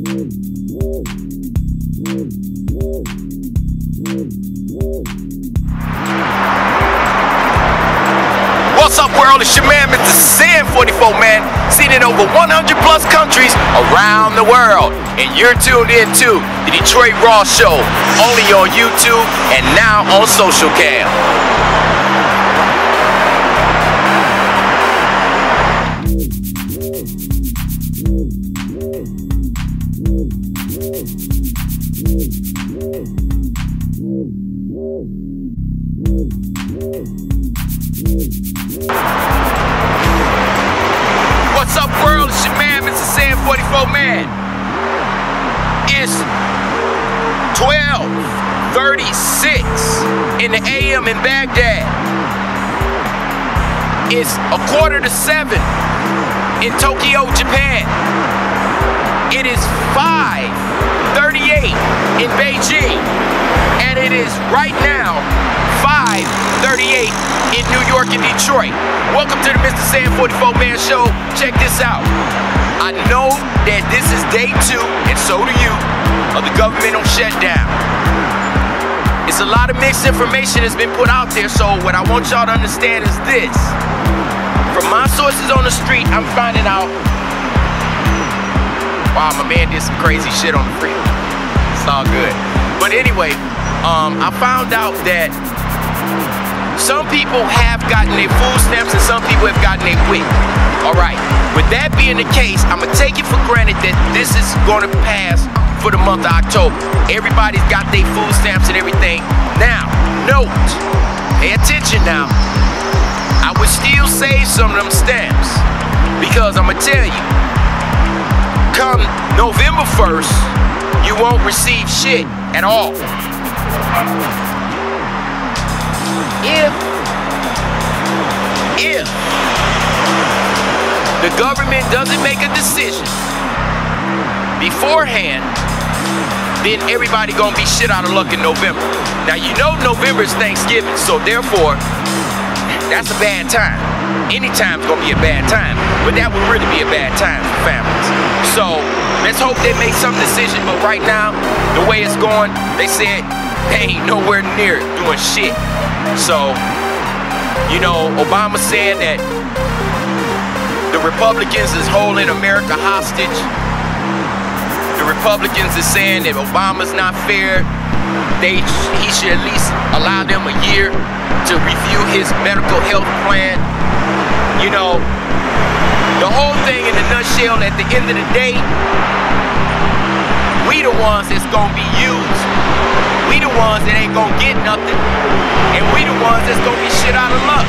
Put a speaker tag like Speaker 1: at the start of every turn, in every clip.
Speaker 1: What's up, world? It's your man, Mr. Sam 44, man. Seen in over 100 plus countries around the world. And you're tuned in to the Detroit Raw Show, only on YouTube and now on Social Cam. What's up, world? It's your man, Mr. Sam 44, man. It's 12:36 in the AM in Baghdad. It's 6:45 in Tokyo, Japan. It is 5:38 in Beijing. And it is right now 5:38 in New York and Detroit. Welcome to the Mr. Sam 44 Man Show. Check this out. I know that this is day 2, and so do you, of the governmental shutdown. It's a lot of mixed information that's been put out there, so what I want y'all to understand is this. From my sources on the street, I'm finding out, wow, my man did some crazy shit on the freeway. It's all good. But anyway, I found out that some people have gotten their food stamps and some people have gotten their WIC. Alright, with that being the case, I'm going to take it for granted that this is going to pass for the month of October. Everybody's got their food stamps and everything. Now, note, pay attention now, I would still save some of them stamps because I'm going to tell you, come November 1st, you won't receive shit at all. If the government doesn't make a decision beforehand, then everybody gonna be shit out of luck in November. Now you know November is Thanksgiving, so therefore, that's a bad time. Any time's gonna be a bad time, but that would really be a bad time for families. So let's hope they make some decision, but right now, the way it's going, they said they ain't nowhere near doing shit. So, you know, Obama said that the Republicans is holding America hostage. The Republicans is saying that Obama's not fair. He should at least allow them a year to review his medical health plan. You know, the whole thing in a nutshell, at the end of the day, we the ones that's gonna be used. We the ones that ain't gonna get nothing. And we the ones that's gonna be shit out of luck.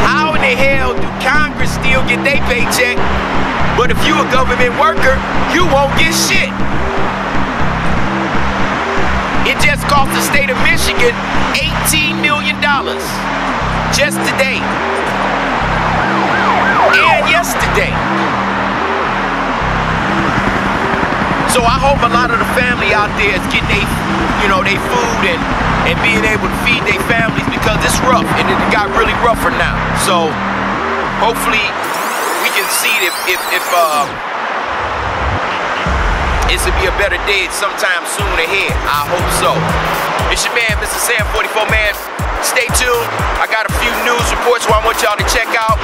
Speaker 1: How in the hell do Congress still get their paycheck, but if you a government worker, you won't get shit? It just cost the state of Michigan $18 million just today and yesterday. So I hope a lot of the family out there is getting their, you know, their food and being able to feed their families, because it's rough and it got really rougher now. So hopefully we can see if it's to be a better day sometime soon ahead. I hope so. It's your man, Mr. Sam 44, man. Stay tuned. I got a few news reports who I want y'all to check out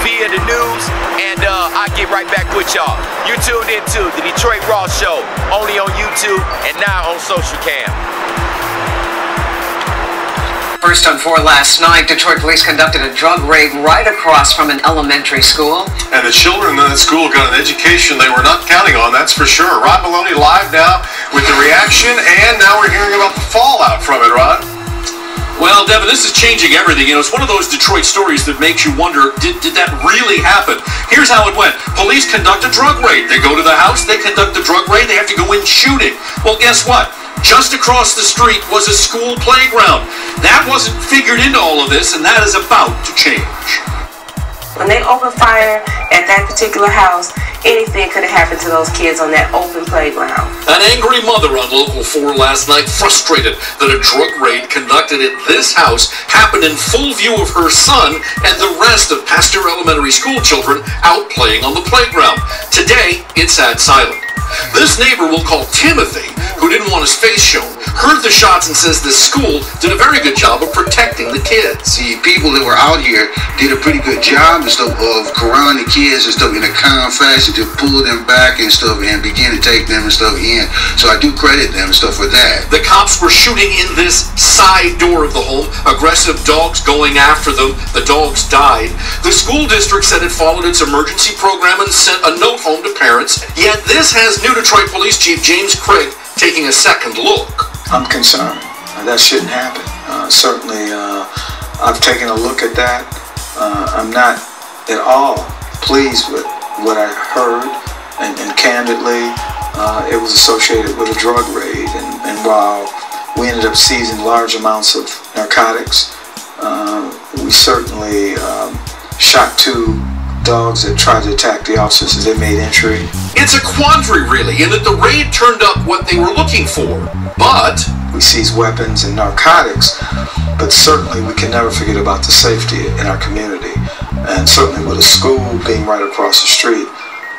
Speaker 1: via the news, and I'll get right back with y'all. You're tuned into the Detroit Raw Show, only on YouTube and now on Social Cam.
Speaker 2: First on 4 last night, Detroit police conducted a drug raid right across from an elementary school. And the children in that school got an education they were not counting on, that's for sure. Rod Maloney live now with the reaction, and now we're hearing about the fallout from it, Rod.
Speaker 3: Well, Devin, this is changing everything. You know, it's one of those Detroit stories that makes you wonder, did that really happen? Here's how it went. Police conduct a drug raid. They go to the house, they conduct a drug raid, they have to go in shooting. Well, guess what? Just across the street was a school playground. That wasn't figured into all of this, and that is about to change.
Speaker 4: When they opened fire at that particular house, anything could have happened to those kids on that open playground.
Speaker 3: An angry mother on Local 4 last night, frustrated that a drug raid conducted at this house happened in full view of her son and the rest of Pasteur Elementary School children out playing on the playground. Today, it sat silent. This neighbor we'll call Timothy, who didn't want his face shown, heard the shots and says the school did a very good job of protecting the kids.
Speaker 5: See, people that were out here did a pretty good job and stuff of corralling the kids and stuff in a calm fashion to pull them back and stuff and begin to take them and stuff in. So I do credit them and stuff for that.
Speaker 3: The cops were shooting in this side door of the home, aggressive dogs going after them. The dogs died. The school district said it followed its emergency program and sent a note home to parents. Yet this has new Detroit Police Chief James Craig taking a second look.
Speaker 6: I'm concerned. That shouldn't happen. Certainly, I've taken a look at that. I'm not at all pleased with what I heard, and candidly, it was associated with a drug raid. And while we ended up seizing large amounts of narcotics, we certainly shot 2 dogs that tried to attack the officers as they made entry.
Speaker 3: It's a quandary, really, in that the raid turned up what they were looking for, but
Speaker 6: we seized weapons and narcotics, but certainly we can never forget about the safety in our community, and certainly with a school being right across the street,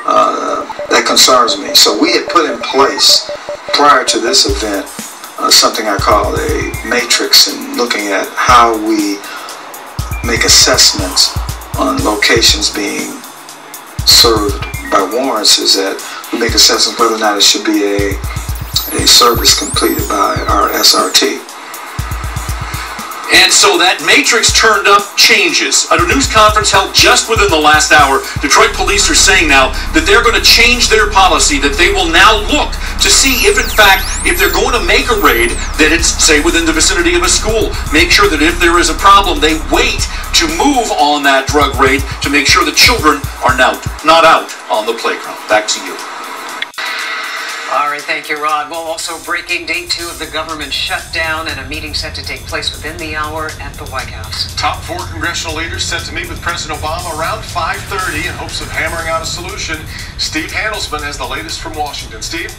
Speaker 6: that concerns me. So we had put in place, prior to this event, something I call a matrix, in looking at how we make assessments on locations being served by warrants, is that we make assessments whether or not it should be a service completed by our SRT.
Speaker 3: And so that matrix turned up changes. At a news conference held just within the last hour, Detroit police are saying now that they're going to change their policy, that they will now look to see if, in fact, if they're going to make a raid, that it's, say, within the vicinity of a school. Make sure that if there is a problem, they wait to move on that drug raid to make sure the children are not out on the playground. Back to you.
Speaker 2: All right, thank you, Rod. Well, also breaking day 2 of the government shutdown and a meeting set to take place within the hour at the White House.
Speaker 7: Top 4 congressional leaders set to meet with President Obama around 5:30 in hopes of hammering out a solution. Steve Handelsman has the latest from Washington. Steve?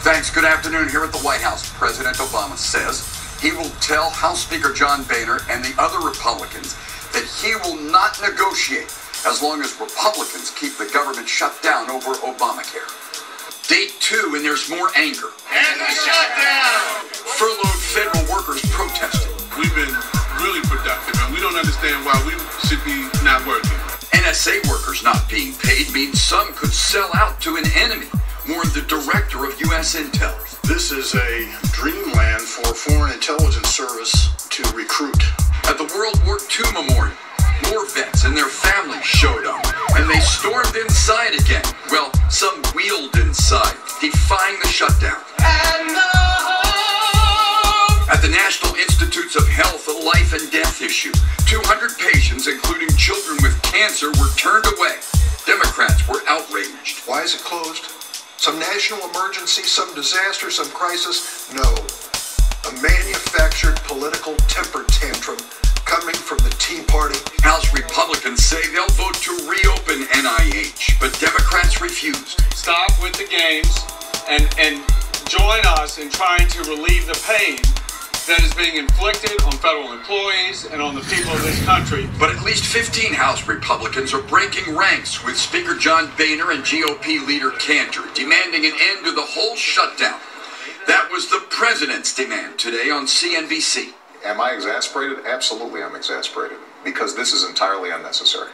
Speaker 8: Thanks. Good afternoon. Here at the White House, President Obama says he will tell House Speaker John Boehner and the other Republicans that he will not negotiate as long as Republicans keep the government shut down over Obamacare. Day 2, and there's more anger.
Speaker 7: And the shutdown!
Speaker 8: Furloughed federal workers protesting.
Speaker 9: We've been really productive, and we don't understand why we should be not working.
Speaker 8: NSA workers not being paid means some could sell out to an enemy, warned the director of U.S. Intel.
Speaker 10: This is a dreamland for a foreign intelligence service to recruit.
Speaker 8: At the World War II Memorial, more vets and their families showed up, and they stormed inside again. Well, some wheeled inside, defying the shutdown. At the National Institutes of Health, a life and death issue. 200 patients, including children with cancer, were turned away. Democrats were outraged.
Speaker 10: Why is it closed? Some national emergency, some disaster, some crisis? No. A manufactured political temper tantrum coming from the Tea Party.
Speaker 8: House Republicans say they'll vote to reopen NIH, but Democrats refused.
Speaker 11: Stop with the games and join us in trying to relieve the pain that is being inflicted on federal employees and on the people of this country.
Speaker 8: But at least 15 House Republicans are breaking ranks with Speaker John Boehner and GOP leader Cantor, demanding an end to the whole shutdown. That was the president's demand today on CNBC.
Speaker 10: Am I exasperated? Absolutely I'm exasperated, because this is entirely unnecessary.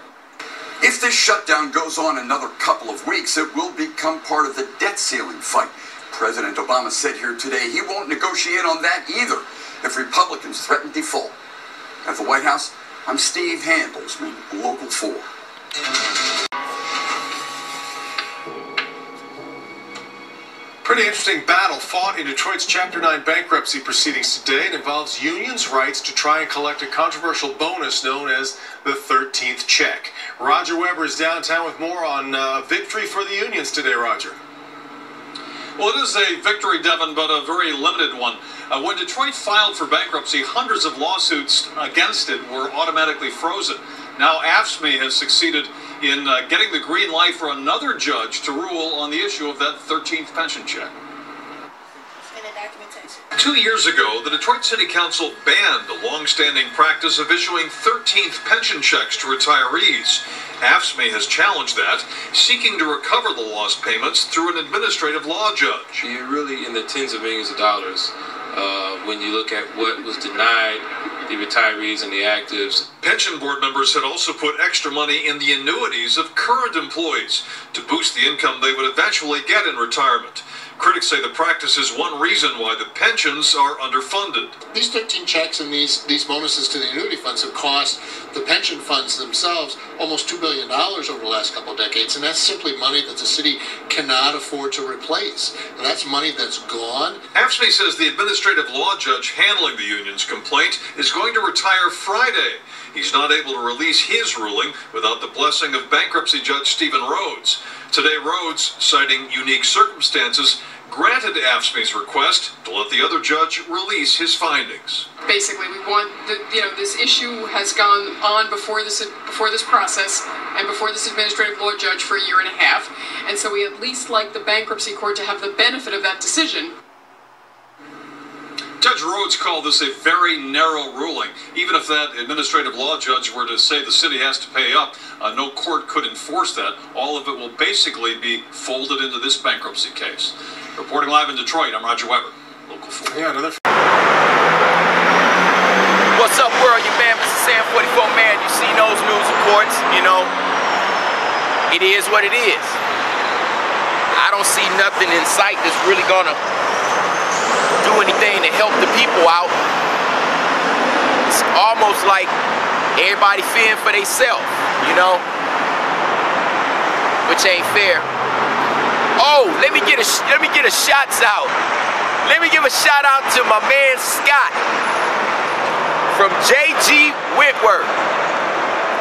Speaker 8: If this shutdown goes on another couple of weeks, it will become part of the debt ceiling fight. President Obama said here today he won't negotiate on that either if Republicans threaten default. At the White House, I'm Steve Handelsman, Local 4.
Speaker 7: Pretty interesting battle fought in Detroit's Chapter 9 bankruptcy proceedings today. It involves unions' rights to try and collect a controversial bonus known as the 13th check. Roger Weber is downtown with more on victory for the unions today, Roger.
Speaker 11: Well, it is a victory, Devin, but a very limited one. When Detroit filed for bankruptcy, hundreds of lawsuits against it were automatically frozen. Now AFSCME has succeeded in getting the green light for another judge to rule on the issue of that 13th pension check.
Speaker 12: unions.
Speaker 11: 2 years ago, the Detroit City Council banned the long-standing practice of issuing 13th pension checks to retirees. AFSCME has challenged that, seeking to recover the lost payments through an administrative law judge.
Speaker 12: You're really in the tens of millions of dollars when you look at what was denied the retirees and the actives.
Speaker 11: Pension board members had also put extra money in the annuities of current employees to boost the income they would eventually get in retirement. Critics say the practice is one reason why the pensions are underfunded.
Speaker 10: These 13 checks and these bonuses to the annuity funds have cost the pension funds themselves almost $2 billion over the last couple of decades, and that's simply money that the city cannot afford to replace. And that's money that's gone.
Speaker 11: AFSCME says the administrative law judge handling the union's complaint is going to retire Friday. He's not able to release his ruling without the blessing of bankruptcy judge Stephen Rhodes. Today, Rhodes, citing unique circumstances, granted AFSCME's request to let the other judge release his findings.
Speaker 13: Basically, we want this issue has gone on before this process and before this administrative law judge for a year and a half, and so we at least like the bankruptcy court to have the benefit of that decision.
Speaker 11: Judge Rhodes called this a very narrow ruling. Even if that administrative law judge were to say the city has to pay up, no court could enforce that. All of it will basically be folded into this bankruptcy case. Reporting live in Detroit, I'm Roger Weber, Local 4.
Speaker 7: Yeah, another.
Speaker 1: What's up, world? Your man, Mr. Sam 44 Man. You see those news reports, you know. It is what it is. I don't see nothing in sight that's really gonna do anything to help the people out. It's almost like everybody fearing for themselves, you know, which ain't fair. Oh, let me get a shouts out. Let me give a shout out to my man Scott from JG Whitworth.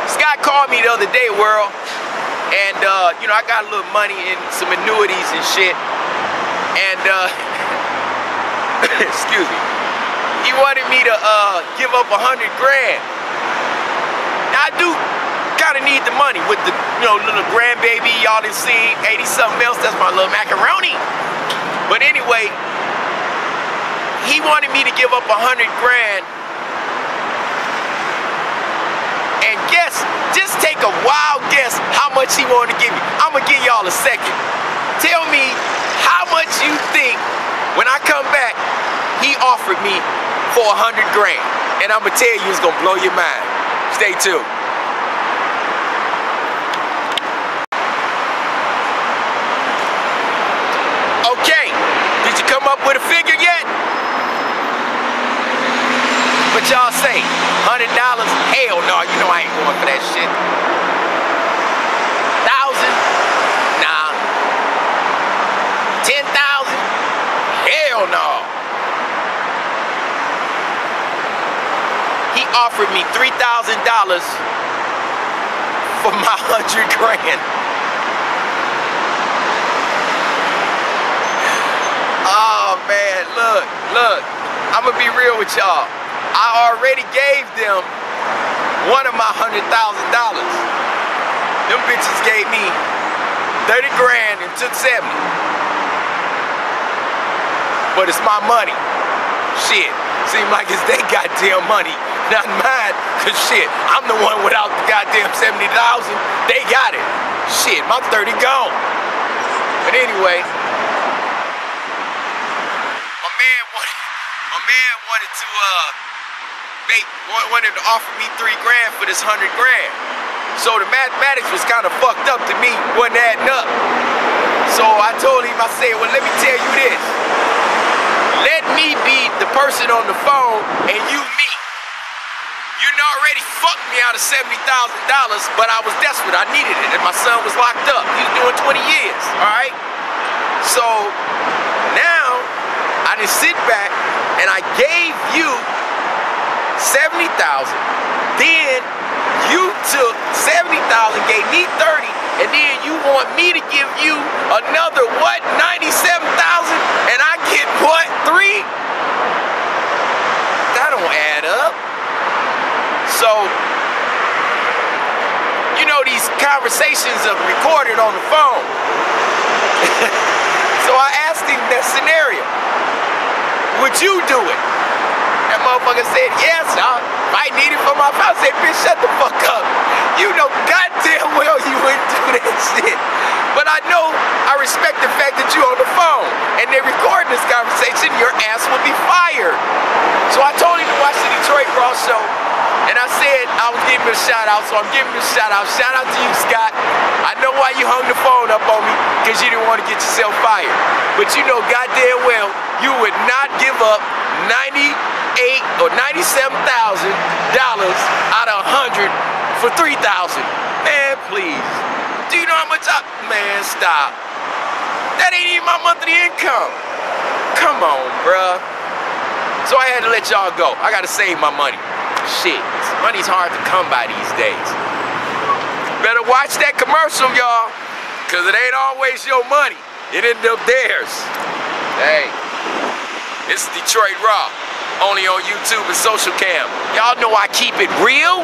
Speaker 1: Scott called me the other day, world, and you know, I got a little money in some annuities and shit, and excuse me, he wanted me to give up 100 grand. Now I do kind of need the money with the, you know, little grandbaby y'all done seen, 80 something else, that's my little macaroni. But anyway, he wanted me to give up 100 grand. And guess, just take a wild guess how much he wanted to give me. I'm gonna give y'all a second. Tell me how much you think when I come back he offered me for 100 grand. And I'm gonna tell you, it's gonna blow your mind. Stay tuned. Okay, did you come up with a figure yet? What y'all say? $100? Hell no, you know I ain't going for that shit. 1,000? Nah. 10,000? Hell no. He offered me $3,000 for my 100 grand. Oh man, look, I'm gonna be real with y'all. I already gave them one of my $100,000. Them bitches gave me 30 grand and took 70. But it's my money. Shit, seem like it's their goddamn money, not mine, cause shit, I'm the one without the goddamn 70,000. They got it. Shit, my 30 gone. But anyway, my man wanted to offer me 3 grand for this 100 grand. So the mathematics was kind of fucked up to me, wasn't adding up. So I told him, I said, well, let me tell you this. Let me be the person on the phone and you me. You already fucked me out of $70,000, but I was desperate. I needed it, and my son was locked up. He was doing 20 years, all right? So now I just sit back and I gave you 70,000. Then you took 70,000, gave me 30, and then you want me to give you another what? 97,000, and I get what? 3? That don't add up. So, you know, these conversations are recorded on the phone. So I asked him that scenario. Would you do it? That motherfucker said, yes, if I need it for my house. I said, bitch, shut the fuck up. You know goddamn well you wouldn't do that shit. But I know, I respect the fact that you're on the phone and they're recording this conversation, your ass will be fired. So I told him to watch the Detroit Raw show, and I said I was giving him a shout out, so I'm giving him a shout out. Shout out to you, Scott. I know why you hung the phone up on me, because you didn't want to get yourself fired. But you know goddamn well you would not give up $98,000 or $97,000 out of 100 for $3,000. Man, please. Do you know how much man, stop. That ain't even my monthly income. Come on, bruh. So I had to let y'all go. I gotta save my money. Shit, money's hard to come by these days. Better watch that commercial, y'all, cause it ain't always your money. It ended up theirs. Hey, it's Detroit Raw, only on YouTube and Social Cam. Y'all know I keep it real.